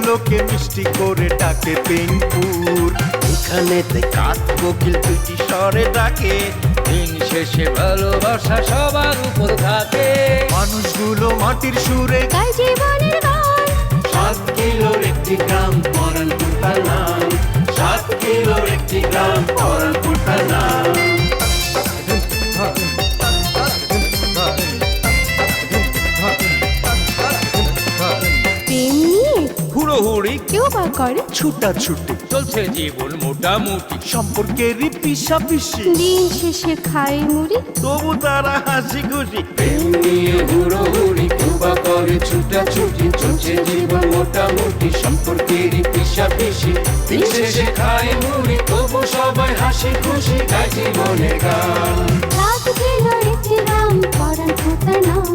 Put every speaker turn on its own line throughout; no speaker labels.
লোকে মিষ্টি করে ডাকে পেনপুর।
এখানেতে কাক কোকিল দুটি স্বরে ডাকে, দিন শেষে ভালোবাসা সবার উপর থাকে।
মানুষগুলো মাটির সুরে
গায় জীবনের গান।
7 কিলোর একটি গ্রাম পরানপুর তার নাম, 7 কিলোর একটি গ্রাম পরানপুর তার নাম।
প্রেম নিয়ে
হুড়োহুড়ি
কেউ বা করে
ছুটাছুটি,
চলছে জীবন মোটামুটি,
সম্পর্কেরই পিছাপিছি,
দিন শেষে খায় মুড়ি।
তবু তারা হাসি খুশি।
প্রেম নিয়ে হুড়োহুড়ি কেউ বা করে ছুটাছুটি, চলছে জীবন মোটামুটি, সম্পর্কেরই পিছাপিছি, দিন শেষে খায় মুড়ি, তবু সবাই হাসি খুশি গায় জীবনের গান।
7 কিলোর একটি গ্রাম পরানপুর তার নাম।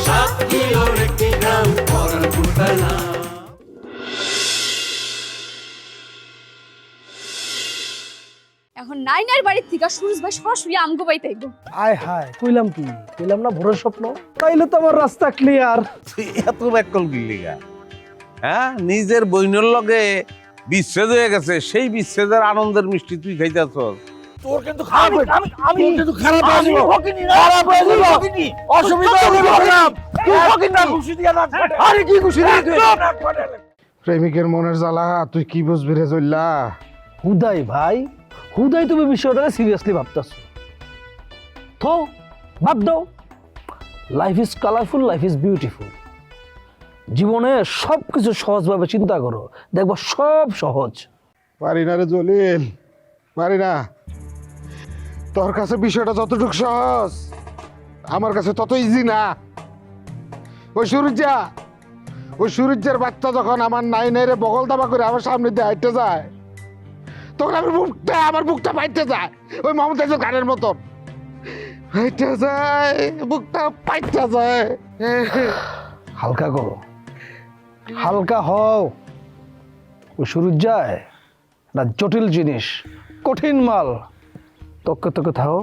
7 কিলোর একটি গ্রাম পরানপুর তার নাম।
এখন নাইনার বাড়ির থেকে সুরজ ভাই সরাসরি আমগো বাড়িতে আইব।
আয় হায় কইলাম কি, কইলাম না ভোরের স্বপ্ন। তাইলে তো আমার রাস্তা ক্লিয়ার।
তুই এত ব্যাকল গিলিগা, হ্যাঁ? নিজের বইনের লগে বিচ্ছেদ হয়ে গেছে, সেই বিচ্ছেদের আনন্দের মিষ্টি তুই খাইতেছ।
তোর কিন্তু খারাপ হইছে, আমি কিন্তু খারাপ হয়ে যাব, খারাপ হয়ে যাব, অসুবিধা হবে খারাপ। কি ফকির না খুশি দিয়া না, আরে কি খুশি দিয়া তুই?
প্রেমিকের মনের জ্বালা তুই কি বুঝবি রে জল্লা?
হুদাই ভাই, হুদাই তুমি বিষয়টাকে সিরিয়াসলি ভাবতেছ। তো বাদ দাও, life is colourful, life is beautiful. জীবনে সব কিছু সহজভাবে চিন্তা করো, দেখবো সব সহজ।
পারি না রে জলিল, পারি না। তোর কাছে বিষয়টা যতটুকু সহজ, আমার কাছে তত ইজি না। ওই সূর্যের বাচ্চা যখন আমার নাইনে বগল দাবা করে আমার সামনে দিয়ে হাঁটতে যায়, তখন আমার বুকটা পাইতে যায় ওই মমতাজের গানের মতন পাইতে যায়, বুকটা পাইতে যায়।
হালকা করো, হালকা হও। ও শুরু যায় না, জটিল জিনিস, কঠিন মাল। তোকে তোকে থাও,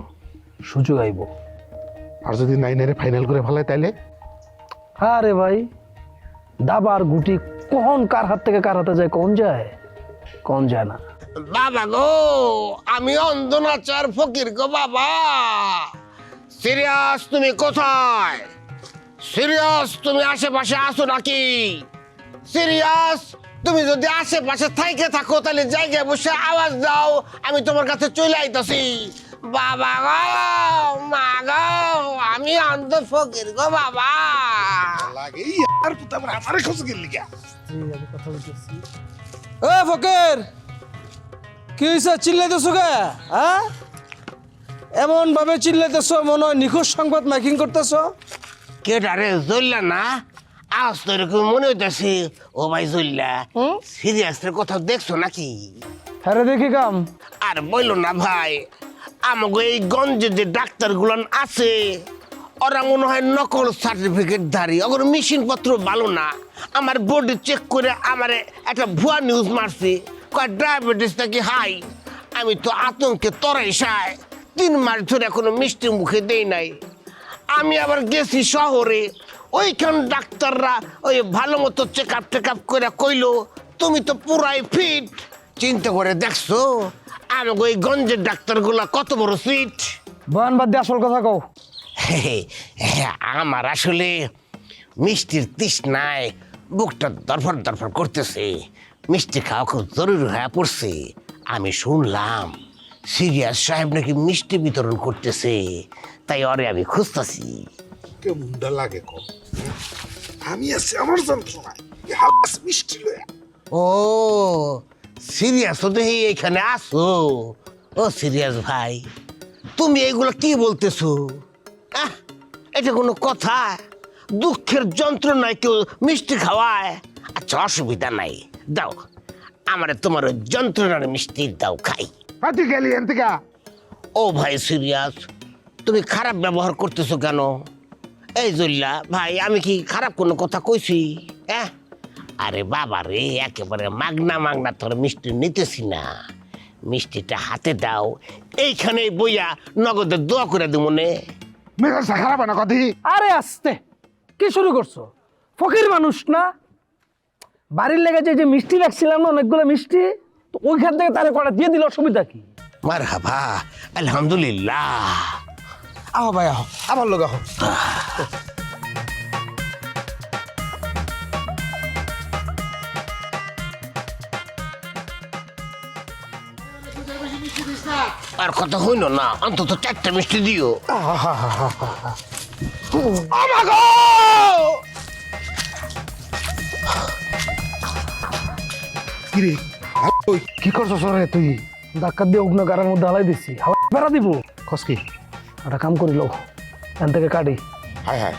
সুযোগ আইব।
আর যদি নাইনের ফাইনাল করে ফেলায় তাইলে?
আরে ভাই, দাবার গুটি কখন কার হাত থেকে কার হাতে যায়, কোন যায় কোন যায় না।
বাবা গো, আমি অন্ধনাচার ফকির গো বাবা। সিরিয়াস তুমি কোথায়? সিরিয়াস তুমি আশেপাশে আসো নাকি? সিরিয়াস তুমি যদি আশেপাশে থাইকে থাকো তাহলে জায়গায় বসে আওয়াজ দাও, আমি তোমার কাছে চলে আইতাছি। বাবা গো, মা গো, আমি অন্ধ ফকির গো বাবা।
ও ফকির, কি হয়েছে? চিল্লাইতেছো কে? হ্যাঁ, এমন ভাবে চিল্লাইতেছো মনে হয় নিখোঁজ সংবাদ মাইকিং করতেছো।
কেটারে জল্লা না? আজ তো এরকম মনে হইতেছে। ও ভাই জল্লা, সিরিয়াসের কথা দেখছো নাকি?
হ্যাঁ দেখি কাম।
আর বললো না ভাই, আমাকে এই গঞ্জে যে ডাক্তারগুলো আছে ওরা মনে হয় নকল সার্টিফিকেট ধারী, ওর মেশিন পত্র ভালো না। আমার বডি চেক করে আমার একটা ভুয়া নিউজ মারছে, কয় ডায়াবেটিস নাকি হাই। আমি তো আতঙ্কে তরাইসায় 3 মাস ধরে কোনো মিষ্টি মুখে দেই নাই। আমি আবার গেছি শহরে, ওইখান ডাক্তাররা ওই ভালো মতো চেক আপ করে কইলো তুমি তো পুরাই ফিট। চিন্তা করে দেখছো আমাকে ওই গঞ্জের ডাক্তারগুলা কত বড় সিট।
বান বাদ দিয়ে আসল কথা কও।
আমার আসলে মিষ্টির তৃষ্ণায় বুকটা দরফর করতেছে, মিষ্টি খাওয়া খুব জরুরি হয়ে পড়ছে। আমি শুনলাম সিরিয়াস সাহেব নাকি মিষ্টি বিতরণ করতেছে, তাই ওরে আমি খুঁজতেছি।
কেমনটা লাগে কম? আমি আছি আমার যন্ত্রণায়, মিষ্টি লয়া।
ও সিরিয়াস তো দেখি এইখানে আসো। ও সিরিয়াস ভাই, তুমি এইগুলো কি বলতেছো? এটা কোনো কথা? দুঃখের যন্ত্রণায় কেউ মিষ্টি খাওয়ায়? আচ্ছা অসুবিধা নাই, দাও আমারে তোমার ওই যন্ত্রণার মিষ্টি দাও, খাই।
হাতি গেলি এনতিকা।
ও ভাই সিরিয়াস, তুমি খারাপ ব্যবহার করতেছো কেন? এই জল্লা ভাই, আমি কি খারাপ কোনো কথা কইছি? আরে বাবা রে, একেবারে মাগনা তোর মিষ্টি নিতেছি না। মিষ্টিটা হাতে দাও, এইখানে বইয়া নগদে দোয়া করে দেবো নে।
মেজাজটা খারাপ না কদি?
আরে আস্তে, কি শুরু করছো? ফকির মানুষ না, বাড়ির লেগে যে মিষ্টি রাখছিলাম না অনেকগুলো মিষ্টি, তো ওইখান থেকে তারে কটা দিয়ে দিল, অসুবিধা কি?
মারহাবা, আলহামদুলিল্লাহ। আহ ভাই আহ, আমার লোক আহ। আর কথা হইল না, অন্তত 4টা মিষ্টি দিও।
কিরে ওই কি করছস রে তুই?
ধাক্কা দিয়ে উগ্ন গাড়ার মধ্যে হালাই দিচ্ছি, হাওয়া বেড়া দিব।
খসকি
একটা কাম করিল, এখান থেকে কাটি।
হায় হায়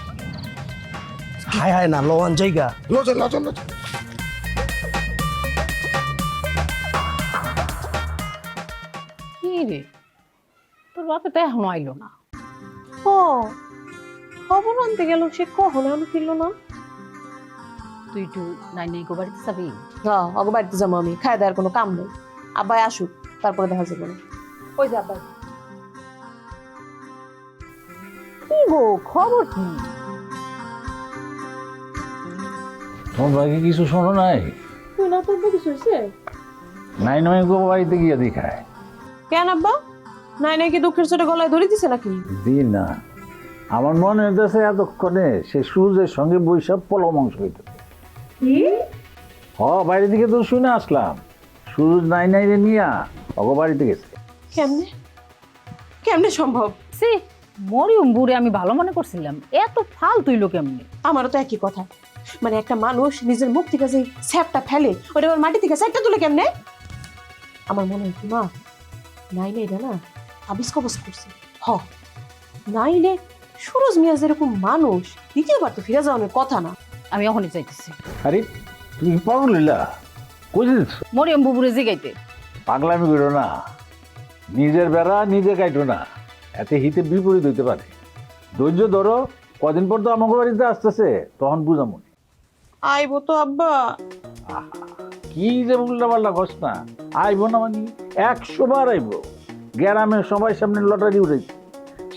হায় হায় না, লওয়ান জায়গা।
লচল লচল লচল।
কি রে, তোর বাপে তো এখনো আইলো না।
ও খবর আনতে গেল, সে কখনো আমি ফিরলো না।
তুই একটু নাই নাই গো বাড়িতে যাবি?
হ্যাঁ অগো বাড়িতে যাবো আমি, খাই দেওয়ার কোনো কাম নেই। আব্বাই আসুক তারপরে দেখা যাবে না। ওই যে আব্বাই।
কি গো খবর কি?
তোমার বাকি কিছু শোনো নাই?
তুই না, তোর কিছু হয়েছে?
নাই নয় গো বাড়িতে গিয়ে দেখায়।
কেন আব্বা? নাই নাই কি দুঃখের চোটে গলায় ধরে দিছে নাকি?
দিন না, আমার মনে হইতেছে এতক্ষণে সে সূর্যের সঙ্গে বৈশাখ পোলাও মাংস হইতেছে। বাইরে থেকে তো শুনে আসলাম সূর্য নাই নাই রে নিয়া অগো বাড়িতে গেছে।
কেমনে কেমনে সম্ভব?
সে মরিয়ম বুড়ে আমি ভালো মনে করছিলাম, এত ফাল তুইল কেমনে?
আমারও তো একই কথা। মানে একটা মানুষ নিজের মুখ থেকে যে স্যাপটা ফেলে, ওটা আবার মাটি থেকে স্যাপটা তুলে কেমনে? আমার মনে হয় কি মা, নাইলে এটা না আবিস কবস করছে। নাইলে সুরজ মিয়া যেরকম মানুষ দ্বিতীয়বার তো ফিরে যাওয়ার কথা না।
আমি এখনই চাইতেছি
আরে তুমি কি পাগল হইলা? কই দিচ্ছ?
মরিয়ম বুবুরে জিগাইতে।
পাগলামি করো না, নিজের বেড়া নিজে কাটো না, এতে হিতে বিপরীত হইতে পারে। ধৈর্য ধরো, কদিন পর তো আমাকে বাড়িতে আসতেছে, তখন বুঝামো।
আইবো তো আব্বা।
কি যে উল্টা পাল্টা ঘস না, আইবো না মানে 100 বার আইবো। গ্রামের সবাই সামনে লটারি উঠেছে,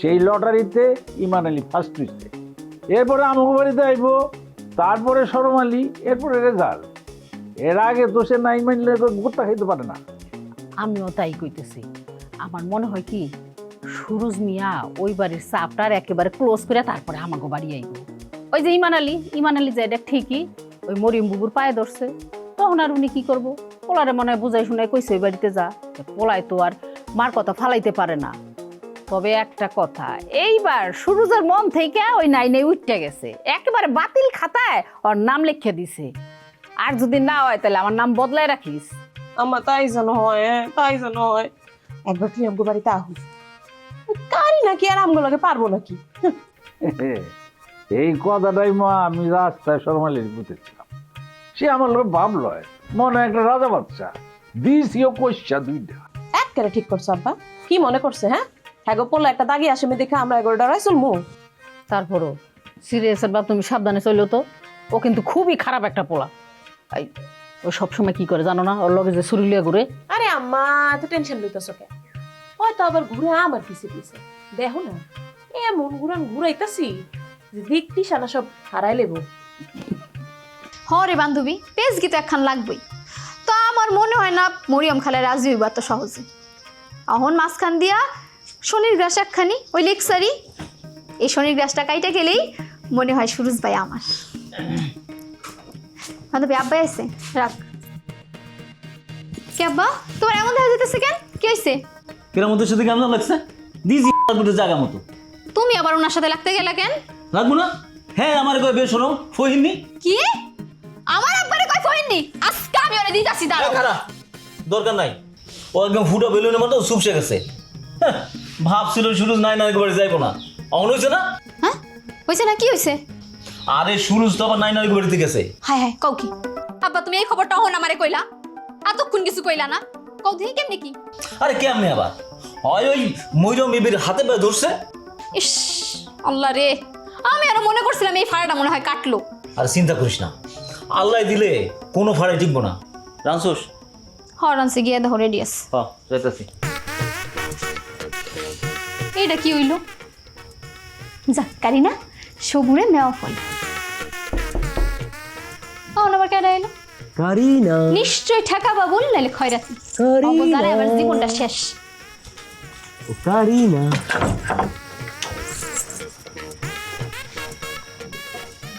সেই লটারিতে ইমান আলী ফার্স্ট হয়েছে। এরপরে আমাকে বাড়িতে আইবো, তারপরে সরম আলী, এরপরে রেজাল্ট। এর আগে তো সে নাই মানলে গোটা খাইতে পারে না।
আমিও তাই কইতেছি। আমার মনে হয় কি সুরজ মিয়া ওই বাড়ির চাপটার একেবারে ক্লোজ করে তারপরে আমাকে বাড়ি আইব। ওই যে ইমান আলী যে এটা ঠিকই ওই মরিয়ম বুবুর পায়ে ধরছে, তখন আর উনি কি করবো? পোলারে মনে হয় বুঝাই শুনে কইছে ওই বাড়িতে যা। পোলায় তো আর মার কথা ফালাইতে পারে না। তবে একটা কথা, এইবার সুরজের মন থেকে ওই নাই উঠতে গেছে, একেবারে বাতিল খাতায় ওর নাম লিখে দিছে। আর যদি না হয় তাহলে আমার নাম বদলাই রাখিস।
আমার তাই যেন হয়, তাই যেন হয়। একবার তুই আমগো বাড়িতে আহুস, কারি নাকি আর আমগুলোকে পারবো নাকি?
এই কথাটাই মা আমি রাস্তায় সরমালির বুঝেছিলাম। সে আমার লোক ভাব লয়, মনে একটা রাজা বাচ্চা দিয়েছিও কইসা দুইটা।
একেবারে ঠিক করছো আব্বা। কি মনে করছে? হ্যাঁ হ্যাঁ পোলা একটা দাগি আসামি দেখে আমরা এগুলো ডরাই চলবো?
তারপরও সিরিয়াসের বাপ তুমি সাবধানে চললো তো, ও কিন্তু খুবই খারাপ একটা পোলা। ও সবসময় কি করে জানো না, ওর লগে যে চুরিলিয়া ঘুরে।
আরে আম্মা এত টেনশন লইতেছো কেন? হয়তো আবার ঘুরে আমার পিছে পিছে দেখো না, এমন ঘুরাইতাছি যে দেখতি সানা সব হারাই লেবো।
হরে বান্ধবী, পেজ গীত একখান লাগবেই। তো আমার মনে হয় না মরিয়ম খালে রাজি হইবা তো সহজে। অহন মাঝখান দিয়া শনির গ্রাস একখানি, ওই লেকসারি। এই শনির গ্রাসটা কাইটা গেলেই মনে হয় সুরজ ভাই আমার। বান্ধবী আব্বাই আছে, রাখ। কে আব্বা, তোমার এমন দেখা যেতেছে কেন? কি হয়েছে?
কেরার মধ্যে সাথে কেমন লাগছে? দিজি জায়গা মতো।
তুমি আবার ওনার সাথে লাগতে গেলে কেন?
রাখবো না? হ্যাঁ আমার কয় বেশ শোনো ফহিননি।
কি? আমার আব্বারে কই ফহিননি? আজকে আমি ওরে দিতাছি দাঁড়াও।
খারাপ দরকার নাই, ও একদম ফুটা বেলুনের মতো চুপসে গেছে। ভাবছিল সুরজ নাই নাকি বাড়ি যাইবো না, অন হয়েছে না?
হ্যাঁ হয়েছে না? কি হয়েছে?
আরে সুরজ তো আবার নাই নাকি বাড়িতে গেছে।
হায় হায়, কও কি? আব্বা তুমি এই খবরটা হন আমারে কইলা, এতক্ষণ কিছু কইলা না। কও দেখি কেমনে কি?
আরে কেমনে আবার হয়, ওই ময়ূরম বিবির হাতে পায়ে ধরছে।
ইস আল্লাহ রে, আমি আরো মনে করছিলাম এই ফাড়াটা মনে হয় কাটলো।
আর চিন্তা করিস না, আল্লাহ দিলে কোনো ফাড়াই টিকবো না। রানসোস?
হরানসে গিয়ে দেখো রেডি আছে।
হ্যাঁ যাইতাছি।
এইটা কি হইল? যাক কারি না, সবুরে নেওয়া ফল। আবার কেডা এলো?
কারিনা
নিশ্চয় ঠেকা বাবুল নাহলে খয়রাতি অবদানে এবার জীবনটা শেষ।
কারিনা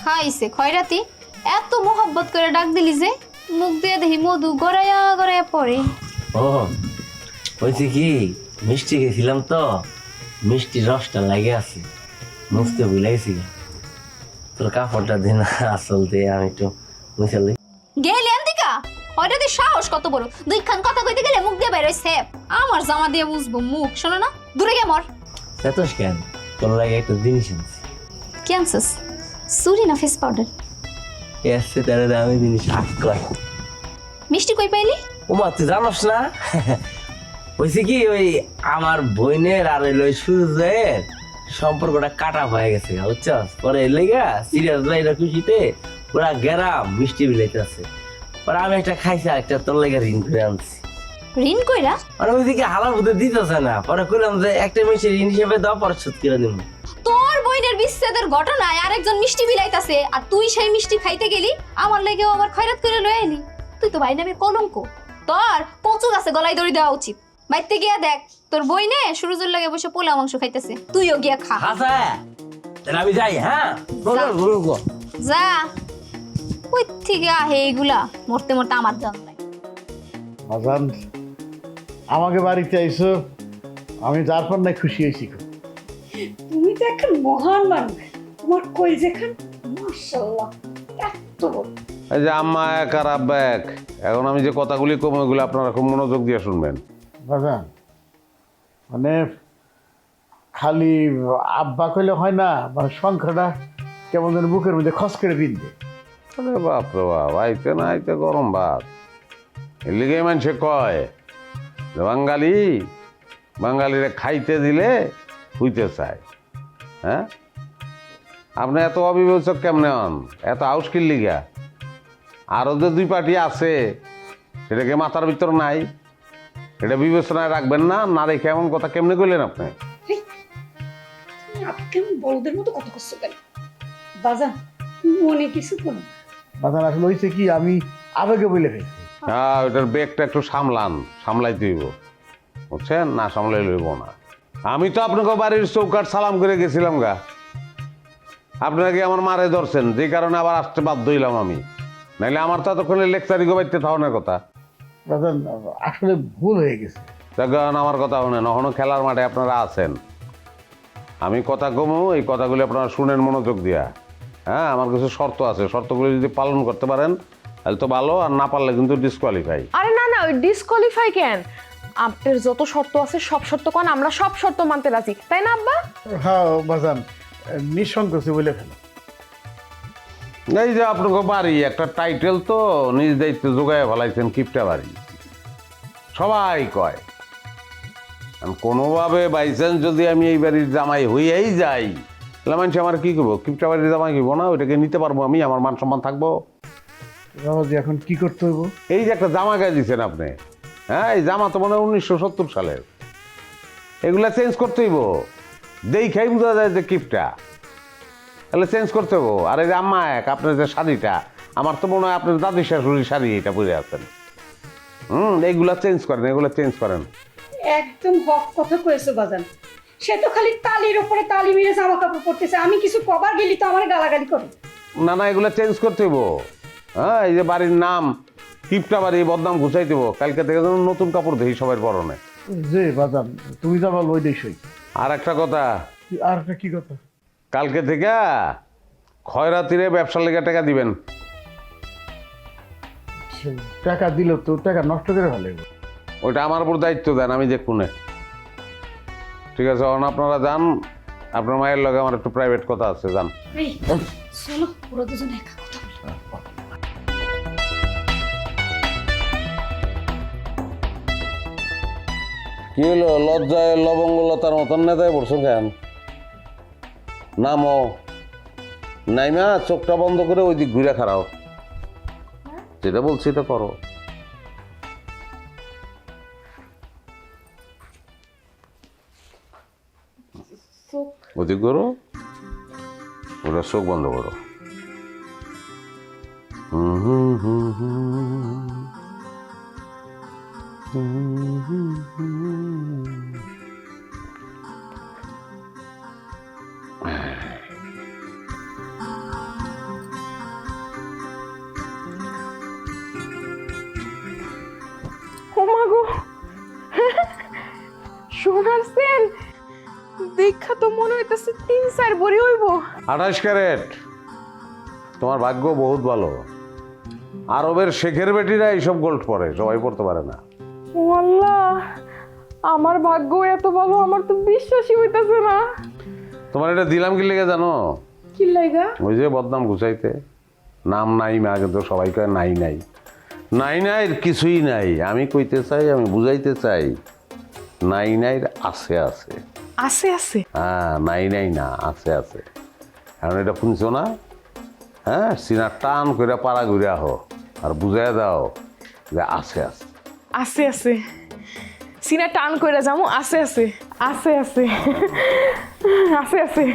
খাইছে খয়রাতি, এত মোহব্বত করে ডাক দিলি যে মুখ দিয়ে দেখি মধু গড়াইয়া গড়াইয়া পড়ে।
ও হয়েছে কি মিষ্টি গেছিলাম তো মিষ্টির রসটা লাগে আছে মুছতে ভুলে গেছি তোর কাপড়টা দিন আসল দিয়ে আমি একটু মুছে লই
গেলে আন্দিকা খয়রাতি সাহস কত বড়, দুইখান কথা কইতে গেলে মুখ দিয়ে বের হইছে। আমার জামা দিয়ে বুঝবো মুখ, শোনো না দূরে গে মর।
এতস কেন তোর লাগে একটা জিনিস আনছি
কি আনছিস? চুরি না ফেস পাউডার?
এসে তার দামি জিনিস আট কয়
মিষ্টি কই পাইলি?
ও মা তুই জানোস না হয়েছে কি ওই আমার বোনের আর ওই সূর্যের সম্পর্কটা কাটা হয়ে গেছে বুঝছস, পরে লেগা সিরিয়াস লাইরা খুশিতে পুরা গেরাম মিষ্টি বিলাইতে আছে। পরে আমি একটা খাইছি আর একটা তোর লেগে ঋণ করে আনছি।
ঋণ কইরা?
মানে ওইদিকে হালার মধ্যে দিতেছে না, পরে কইলাম যে একটা মিষ্টি ঋণ হিসেবে দাও পরে শোধ করে দিব।
তোর বইনের বিচ্ছেদের ঘটনায় আরেকজন মিষ্টি বিলাইতাছে আর তুই সেই মিষ্টি খাইতে গেলি, আমার লেগেও আবার খয়রাত করে লয়ে এলি। তুই তো ভাই নামের কলঙ্ক, তোর কচু গাছে গলায় দড়ি দেওয়া উচিত। বাইতে গিয়া দেখ তোর বইনে সুরজের লাগে বসে পোলা মাংস খাইতেছে, তুইও গিয়া খা।
হাসা তাহলে আমি যাই। হ্যাঁ
যা, কই থেকে আহে এইগুলা, মরতে মরতে আমার জান নাই।
বাজান আমাকে বাড়িতে আইসো, আমি যার পর নাই খুশি হয়েছি।
তুমি তো এখন মহান মানুষ, তোমার কই যেখান মাশাআল্লাহ এত বড়।
এই যে আম্মা এক আর আব্বা এক, এখন আমি যে কথাগুলি কম ওইগুলো আপনারা খুব মনোযোগ দিয়ে শুনবেন।
বাজান মানে খালি আব্বা কইলে হয় না, মানে সংখ্যাটা কেমন যেন বুকের মধ্যে খস করে বিন্দে।
আরে বাপ রে বাপ, আইতে না আইতে গরম ভাত। এর লিগে মানুষে কয় যে বাঙালিরে খাইতে দিলে হইতে চায়। হ্যাঁ, আপনি এত অবিবেচক কেমনে হন, এত আউস্কিল লিগা? আরও যে দুই পার্টি আছে সেটাকে মাথার ভিতর নাই, এটা বিবেচনায় রাখবেন না? না রেখে এমন কথা কেমনে কইলেন আপনি?
আপনি কেমন বড়দের মতো কথা করছো কেন বাজান? মনে কিছু করো
বাজান, আসলে হয়েছে কি আমি আবেগে বলে ফেলছি।
হ্যাঁ, ওইটার বেগটা একটু সামলাইতে হইব, বুঝছেন? না সামলাই লইব না। আমি তো আপনাকে বাড়ির চৌকাট সালাম করে গেছিলাম গা, আপনারা কি আমার মারে ধরছেন, যে কারণে আবার আসতে বাধ্য হইলাম আমি। নাইলে আমার তো এতক্ষণে লেকচারি গোবাইতে থাওয়ানোর কথা।
বাজান আসলে ভুল হয়ে গেছে।
তখন আমার কথা শুনেন, এখনো খেলার মাঠে আপনারা আছেন। আমি কথা কমু, এই কথাগুলি আপনারা শুনেন মনোযোগ দিয়া। হ্যাঁ, আমার কিছু শর্ত আছে, শর্তগুলি যদি পালন করতে পারেন তাহলে তো ভালো, আর না পারলে কিন্তু ডিসকোয়ালিফাই।
আরে না না, ওই ডিসকোয়ালিফাই কেন? আপনার যত শর্ত আছে সব শর্ত কোন, আমরা সব শর্ত মানতে রাজি, তাই না আব্বা?
হ্যাঁ বাজান, নিঃসংকোচে বলে ফেলো।
এই যে আপনাকে বাড়ি একটা টাইটেল তো নিজ দায়িত্বে যোগায় ফেলাইছেন, কিপটা বাড়ি সবাই কয়। কোনোভাবে বাইচান্স যদি আমি এই বাড়ির জামাই হইয়াই যাই, তাহলে মানুষ আমার কি করবো? কিপটা বাড়ির জামাই করবো না? ওইটাকে নিতে পারবো আমি? আমার মান সম্মান থাকবো?
বাবাজি এখন কি করতে হইব?
এই যে একটা জামা গায়ে দিচ্ছেন আপনি, হ্যাঁ, এই জামা তো মনে হয় 1970 সালের। এগুলা চেঞ্জ করতে হইব, দেখাই বোঝা যায় যে কিপটা, তাহলে চেঞ্জ করতে হবো। আর এই যে আম্মা এক, আপনার যে শাড়িটা, আমার তো মনে হয় আপনার দাদি শাশুড়ির শাড়ি এটা পরে আছেন। এইগুলা চেঞ্জ করেন, এগুলা চেঞ্জ করেন।
একদম হক কথা কয়েছো বাজান। সে তো খালি তালির উপরে তালি মেরে জামা কাপড় পরতেছে, আমি কিছু কবার গেলি তো আমার গালাগালি করে।
না না, এগুলা চেঞ্জ করতে হইব। হ্যাঁ, এই যে বাড়ির নাম কিপটা বাড়ি, বদনাম ঘুষাই দেবো। কালকে থেকে যেন নতুন কাপড় দেখি সবার পরনে।
যে বাজান তুমি যা বল ওই দেশই।
আর একটা কথা।
আর একটা কি কথা?
কালকে থেকে খয়রাতিরে ব্যবসার লেগে টাকা দিবেন।
টাকা দিল তো টাকা নষ্ট করে ভালো।
ওইটা আমার উপর দায়িত্ব দেন, আমি দেখুনে। ঠিক আছে, এখন আপনারা যান, আপনার মায়ের লগে আমার একটু প্রাইভেট কথা আছে, যান।
চলো পুরো দুজন একা কথা বলি।
কি হলো, লজ্জায় লবঙ্গলতার মতন নেতায় পড়ছো কেন? নামো, নাইমা চোখটা বন্ধ করে ওই দিক ঘুরে খাড়াও, যেটা বলছি এটা করো। ওদিক করো, ওটা চোখ বন্ধ করো।
ও মা গো, সোনার সেন দেখা তো মনে হইতেছে 3-4 ভরি হইব।
28 ক্যারেট। তোমার ভাগ্য বহুত ভালো। আরবের শেখের বেটিরা এইসব গোল্ড পরে, সবাই পড়তে পারে না।
ও আল্লাহ, আমার ভাগ্য এত ভালো, আমার তো বিশ্বাসই হইতাছে না।
তোমার এটা দিলাম কি লেগে জানো?
কি লাগা?
ওই যে বদনাম গুছাইতে। নাম নাই মা, কিন্তু সবাই কয় নাই নাই নাই নাই, কিছুই নাই। আমি কইতে চাই, আমি বুঝাইতে চাই, নাই নাই আছে আছে
আছে আছে।
হ্যাঁ, নাই নাই না, আছে আছে। এখন এটা শুনছো না? হ্যাঁ, সিনা টান করে পাড়া ঘুরে আহো আর বুঝাই দাও যে আছে আছে
আছে আছে। সিনা টান কইরা যামু, আছে আছে আছে আছে আছে আছে।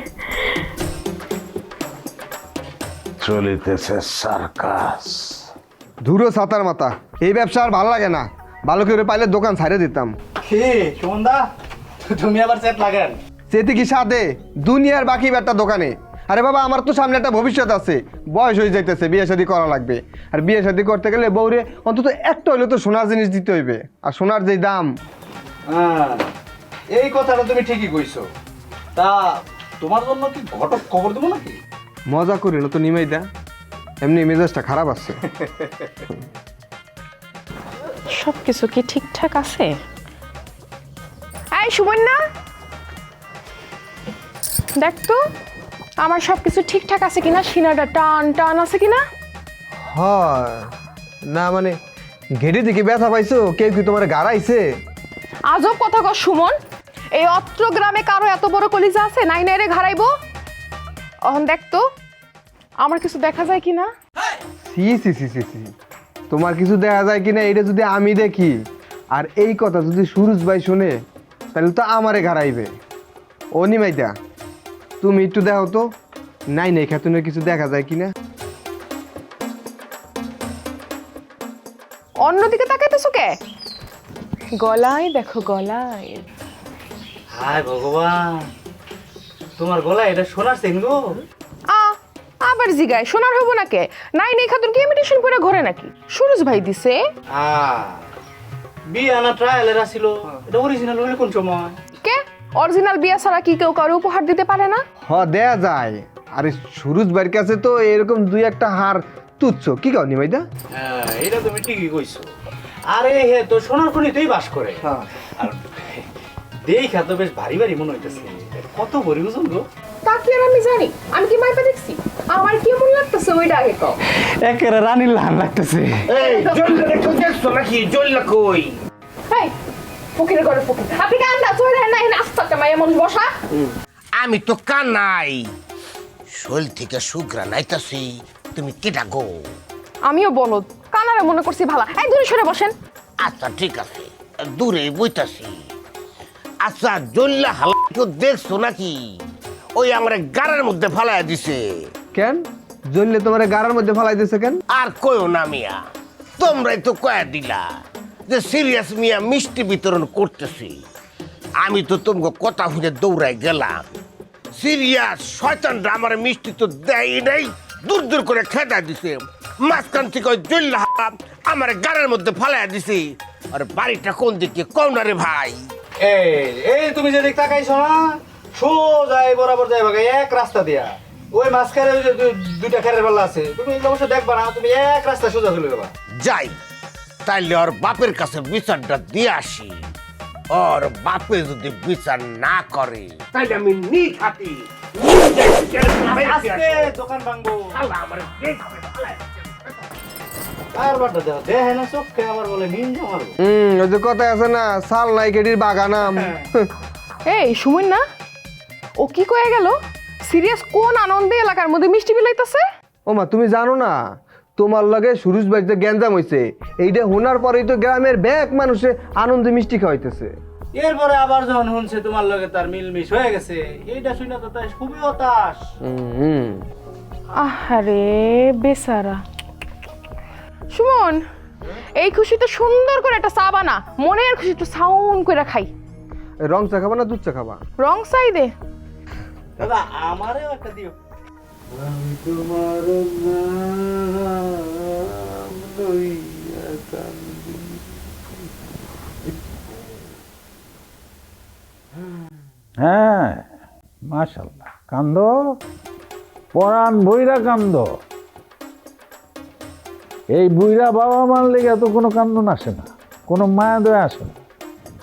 চলিতেছে সার্কাস।
ধুরো ছাতার মাথা, এই ব্যবসা আর ভালো লাগে না। ভালো করে পাইলে দোকান ছাড়ে দিতাম।
সুমনদা, তুমি আবার সেট লাগান।
সেটি কি সাথে দুনিয়ার বাকি একটা দোকানে? আরে বাবা, আমার তো সামনে একটা ভবিষ্যৎ আছে, বয়স হয়ে যাইতেছে, বিয়ে শাদী করা লাগবে। আর বিয়ে শাদী করতে গেলে বউরে অন্তত একটা হইলে তো সোনার জিনিস দিতে হইবে। আর সোনার যে দাম।
এই কথাটা তুমি ঠিকই কইছো। তা তোমার জন্য কি ঘটক খবর দেবো নাকি?
মজা করিল তো নিমাই দা, এমনি মেজাজটা খারাপ আছে।
সবকিছু কি ঠিকঠাক আছে? এই সুমন্যা, দেখ তো আমার সবকিছু ঠিকঠাক আছে কিনা, সিনাটা টান টান আছে কিনা।
হয় না, মানে ঘেটে দিকে ব্যথা পাইছো? কেউ কি তোমার গাড়াইছে?
আজব কথা কর সুমন, এই অত্র গ্রামে কারো এত বড় কলিজা আছে নাই নাই রে ঘাড়াইবো? অহন দেখ তো আমার কিছু দেখা যায় কিনা।
সি সি সি সি সি, তোমার কিছু দেখা যায় কিনা এটা যদি আমি দেখি আর এই কথা যদি সুরজ ভাই শুনে, তাহলে তো আমারে ঘাড়াইবে। ও নিমাইদা, তুমি একটু দেখো তো নাই নাই খাতুনের কিছু দেখা যায় কিনা।
অন্যদিকে তাকাইতেছো কে? গলায় দেখো, গলায়।
হায় ভগবান, তোমার গলায় এটা সোনার চেন গো?
আবার জিগায় সোনার হবো না কে? নাই নাই খাতুন কি ইমিটেশন করে ঘরে নাকি? সুরজ ভাই দিছে।
বিয়ে আনা ট্রায়ালের ছিল, এটা অরিজিনাল হলে কোন সময়?
কে অরিজিনাল বিয়া ছাড়া কি কেউ কারো উপহার দিতে পারে না?
দেয়া যায়। আরে সুরজ ভাইয়ের কাছে তো এরকম দুই একটা হার তুচ্ছ। কি কও নিমাইদা?
হ্যাঁ, এটা তুমি ঠিকই কইছো। আরে হে তো সোনার খনিতেই বাস করে। আর দেখা তো বেশ ভারী ভারী মনে হইতেছে। কত ভরি ওজন গো?
তা কি আর আমি জানি? আমি কি মাইপা দেখছি? আমার কি মন লাগতেছে ওইটা আগে কও।
একেবারে রানীর লাল লাগতেছে।
এই জল্লা দেখো, দেখছো নাকি? জল্লা কই?
এই ফকিরের ঘরে ফকির, আপনি কান দা চলে নাই নাস্তাতে মাইয়া মানুষ বসা।
আমি তো কানাই, শরীর থেকে সুগ্রা নাইতাছি। তুমি কেটা গো?
আমিও বলদ, কানারে মনে করছি ভালা। এই দূরে সরে বসেন।
আচ্ছা ঠিক আছে, দূরে বইতাছি। আচ্ছা জল্লা হালা কেউ দেখছো নাকি? ওই আমার গাড়ার মধ্যে ফালাইয়া দিছে।
কেন জ্বললে তোমার গাড়ার মধ্যে ফালাই দিছে কেন?
আর কইও না মিয়া, তোমরাই তো কয়া দিলা যে সিরিয়াস মিয়া মিষ্টি বিতরণ করতেছি। আমি তো তোমাকে কথা শুনে দৌড়াই গেলাম। সিরিয়াস শয়তানরা আমার মিষ্টি তো দেয় নাই, দূর দূর করে খেদা দিছে। মাঝখান থেকে ওই জল্লা আমার গাড়ার মধ্যে ফালাইয়া দিছে। আর বাড়িটা কোন দিকে কও না রে ভাই?
এই তুমি যে দিক তাকাইছো না, সোজা এই বরাবর যাইবা এক রাস্তা দিয়া। ওই মাঝখানে ওই যে দুইটা খেরের পাল্লা আছে, তুমি অবশ্য দেখবা না, তুমি এক রাস্তা সোজা চলে যাবা।
যাই তাইলে ওর বাপের কাছে বিচারটা দিয়ে আসি। ওর বাপে যদি বিচার না করে তাইলে আমি নিজ হাতি
দোকান ভাঙবো। আর বাটা দেও দেখে না চোখে আবার বলে নিন্দা মারবো।
ওই যে কথা আছে না, সাল নাই কেডির বাগানাম।
এই সুমন না, ও কি কয়ে গেল? সিরিয়াস কোন আনন্দে এলাকার মধ্যে মিষ্টি বিলাইতেছে?
ও মা, তুমি জানো না তোমার লগে সুরজ ভাই যে গ্যাঞ্জাম হইছে, এইটা শোনার পরেই তো গ্রামের ব্যাক মানুষে আনন্দে মিষ্টি খাওয়াইতেছে।
এরপরে আবার যখন শুনছে তোমার লগে তার মিলমিশ হয়ে গেছে, এইটা শুনে তো তাই খুবই হতাশ।
আহারে বেচারা। সুমন, এই খুশিতে সুন্দর করে একটা চা বানা, মনের খুশি একটু সাউন্ড করে খাই।
রং চা খাবা না দুধ চা খাবা?
রং চাই দে।
দাদা আমারেও একটা দিও।
আমি তোমার নাম লইয়া কান্দি।
হ্যাঁ মাশাল্লাহ, কান্দ পরাণ বইরা কান্দ। এই বুইরা বাবা মার লেগে তো কোনো কান্দন আসে না, কোনো মায়া দয়া আসে না।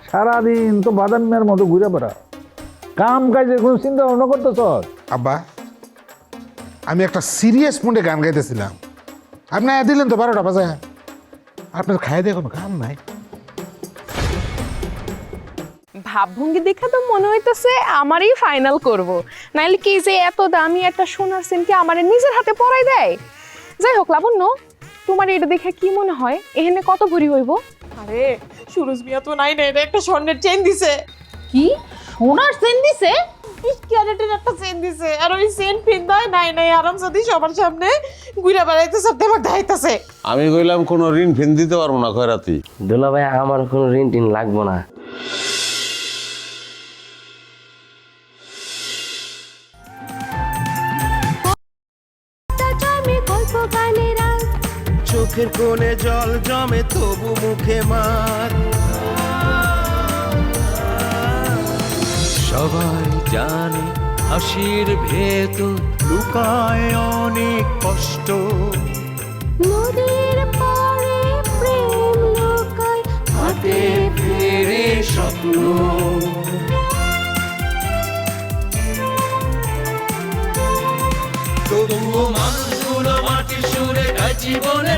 সারাদিন তো বাদাম মেয়ের মতো ঘুরে বেড়া, কাম কাজের কোনো চিন্তা ভাবনা করতেছ?
আব্বা, আমি একটা সিরিয়াস মুডে গান গাইতেছিলাম, আপনি দিলেন তো 12টা বাজে। আপনার খাই দিয়ে কোনো কাম নাই।
ভাবভঙ্গি দেখে তো মনে হইতেছে আমারই ফাইনাল করব, নাইলে কি যে এত দামি একটা সোনার চেন কি আমার নিজের হাতে পরাই দেয়। যাই হোক লাবণ্য, তোমার এটা দেখে কি মনে হয় এখানে কত ভরি হইব? আরে সুরজ মিয়া তো নাই না, এটা একটা স্বর্ণের চেন দিছে।
কি সোনার চেন দিছে?
20 ক্যারেটের একটা চেন দিছে, আর ওই চেন পিন্দায় নাই নাই আরাম সাথে সবার সামনে ঘুরে বেড়াইতেছে, দেমাক দেখাইতেছে।
আমি কইলাম কোনো ঋণ ফিন দিতে পারবো না খয়রাতি।
দুলা ভাই আমার কোনো ঋণ টিন লাগবো না।
জমে গল্প গানের আগ,
চোখের কোণে জল জমে তবু মুখে মার। সবাই জানে হাসির ভেতর
লুকায় অনেক কষ্ট।
নদীর পাড়ে প্রেম লোকায়,
হাতে ফেরে স্বপ্ন। তবুও মানুষগুলো মাটির সুরে গায় জীবনে